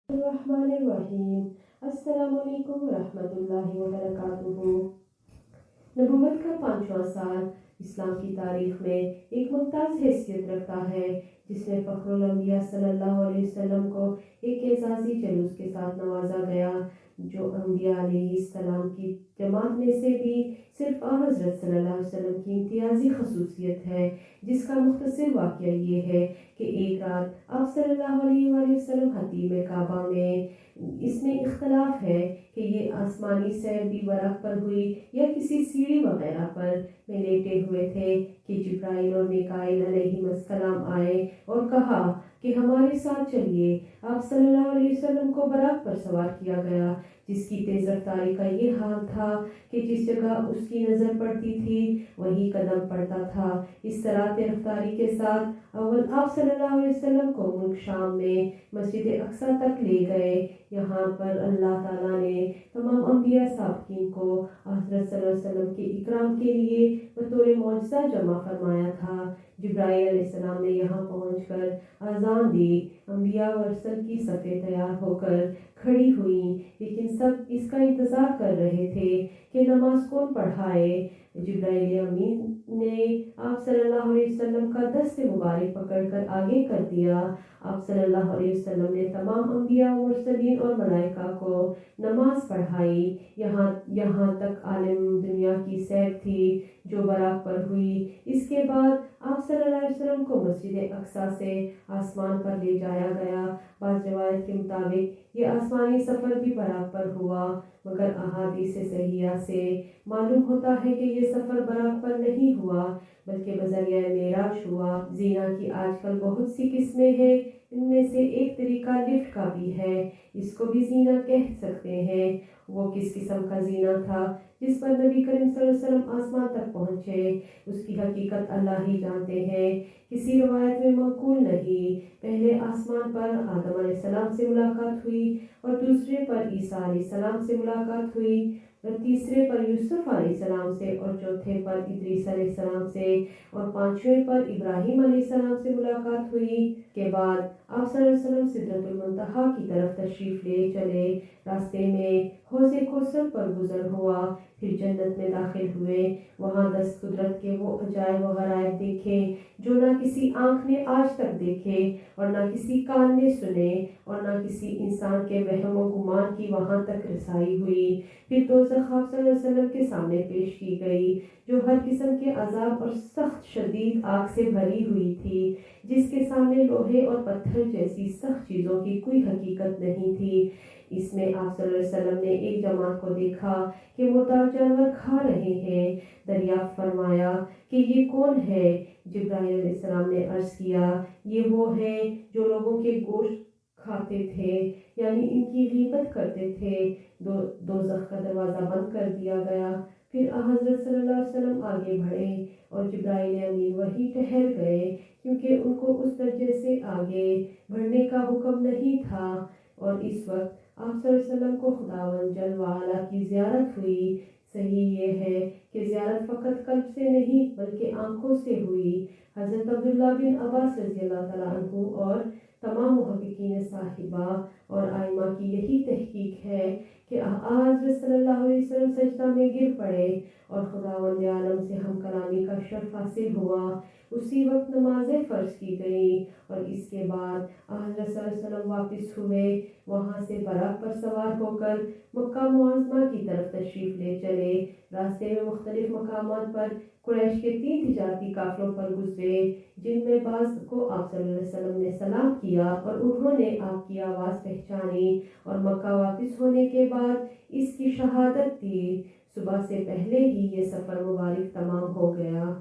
الرحمن الرحیم۔ السلام علیکم ورحمۃ اللہ وبرکاتہ۔ نبوت کا 5واں سال اسلام کی تاریخ میں ایک ممتاز حیثیت رکھتا ہے، جس میں فخر الانبیاء صلی اللہ علیہ وسلم کو ایک اعزازی جلوس کے ساتھ نوازا گیا، جو انبیاء علیہ السلام کی جماعت میں سے بھی صرف حضرت صلی اللہ علیہ وسلم کی امتیازی خصوصیت ہے، جس کا مختصر واقعہ یہ ہے کہ ایک رات آپ صلی اللہ علیہ وآلہ وسلم حتیم کعبہ میں، اس میں اختلاف ہے کہ یہ آسمانی سیر بھی برق پر ہوئی یا کسی سیڑھی وغیرہ پر میں لیٹے ہوئے تھے کہ جبرائیل اور میکائیل علیہ السلام آئے اور کہا کہ ہمارے ساتھ چلیے۔ آپ صلی اللہ علیہ وسلم کو برق پر سوار کیا گیا، جس کی تیز رفتاری کا یہ حال تھا کہ جس جگہ اس کی نظر پڑتی تھی وہی قدم پڑتا تھا۔ اس طرح تیز رفتاری کے ساتھ اول آپ صلی اللہ علیہ وسلم کو ملک شام میں مسجد اقصی تک لے گئے۔ یہاں پر اللہ تعالیٰ نے تمام انبیاء سابقین کو حضرت صلی اللہ علیہ وسلم کے اکرام کے لیے بطور معجزہ جمع فرمایا تھا۔ جبرائیل علیہ السلام نے یہاں پہنچ کر اذان دی۔ انبیاء و رسل کی صفیں تیار ہو کر کھڑی ہوئیں، لیکن سب اس کا انتظار کر رہے تھے کہ نماز کون پڑھائے۔ جبرائیل امین نے آپ صلی اللہ علیہ وسلم کا دست مبارک پکڑ کر آگے کر دیا۔ آپ صلی اللہ علیہ وسلم نے تمام انبیاء مرسلین اور ملائکہ کو نماز پڑھائی، یہاں تک عالم دنیا کی سیر تھی جو براق پر ہوئی۔ اس کے بعد آپ صلی اللہ علیہ وسلم کو مسجد اقصی سے آسمان پر لے جایا گیا۔ بعض روایت کے مطابق یہ آسمانی سفر بھی براق پر ہوا، مگر احادیث صحیحہ سے معلوم ہوتا ہے کہ یہ سفر براق پر نہیں ہوا بلکہ بذریعہ معراج ہوا۔ زینہ کی آج کل بہت سی قسمیں ہیں، ان میں سے ایک طریقہ لفٹ کا بھی ہے، اس کو بھی زینہ کہہ سکتے ہیں۔ وہ کس قسم کا زینہ تھا جس پر نبی کریم صلی اللہ علیہ وسلم آسمان تک پہنچے، اس کی حقیقت اللہ ہی جانتے ہیں، کسی روایت میں منقول نہیں۔ پہلے آسمان پر آدم علیہ السلام سے ملاقات ہوئی اور دوسرے پر عیسیٰ علیہ السلام سے ملاقات ہوئی اور تیسرے پر یوسف علیہ السلام سے اور چوتھے پر ادریس علیہ السلام سے اور پانچویں پر ابراہیم علیہ السلام سے ملاقات ہوئی۔ کے بعد آپ صلی اللہ علیہ وسلم سدرۃ المنتہا کی طرف تشریف لے چلے، راستے میں حوض کوثر پر گزر ہوا، پھر جنت میں داخل ہوئے۔ وہاں دست قدرت کے وہ عجائب و غرائب دیکھے جو نہ کسی آنکھ نے آج تک دیکھے اور نہ کسی کان نے سنے اور نہ کسی انسان کے وہم و گمان کی وہاں تک رسائی ہوئی۔ پھر دوزخ آپ صلی اللہ علیہ وسلم کے سامنے پیش کی گئی، جو ہر قسم کے عذاب اور سخت شدید آگ سے بھری ہوئی تھی، جس کے سامنے لوہے اور پتھر جیسی سخت چیزوں کی کوئی حقیقت نہیں تھی۔ اس میں آپ صلی اللہ علیہ وسلم نے ایک جماعت کو دیکھا کہ مردار جانور کھا رہے ہیں۔ دریافت فرمایا کہ یہ کون ہے؟ جبرائیل علیہ السلام نے عرض کیا، یہ وہ ہیں جو لوگوں کے گوشت کھاتے تھے، یعنی ان کی غیبت کرتے تھے۔ دوزخ کا دروازہ بند کر دیا گیا۔ پھر حضرت صلی اللہ علیہ وسلم آگے بڑھے اور جبرائیل امین وہیں ٹھہر گئے، کیونکہ ان کو اس درجے سے آگے بڑھنے کا حکم نہیں تھا، اور اس وقت آپ صلی اللہ علیہ وسلم کو خداوند جل وعلا کی زیارت ہوئی۔ صحیح یہ ہے کہ زیارت فقط قلب سے نہیں بلکہ آنکھوں سے ہوئی۔ حضرت عبداللہ بن عباس رضی اللہ تعالیٰ عنہ اور تمام محققین صاحبہ اور ائمہ کی یہی تحقیق ہے کہ حضرت صلی اللہ علیہ وسلم سجدہ میں گر پڑے اور خداوند عالم سے ہم کلامی کا شرف حاصل ہوا۔ اسی وقت نمازیں فرض کی گئیں اور اس کے بعد حضرت صلی اللہ علیہ وسلم واپس ہوئے۔ وہاں سے براق پر سوار ہو کر مکہ معظمہ کی طرف تشریف لے چلے۔ راستے میں مختلف مقامات پر قریش کے 3 تجارتی قافلوں پر گزرے، جن میں بعض کو آپ صلی اللہ علیہ وسلم نے سلام کیا اور انہوں نے آپ کی آواز پہچانی اور مکہ واپس ہونے کے بعد اس کی شہادت دی۔ صبح سے پہلے ہی یہ سفر مبارک تمام ہو گیا۔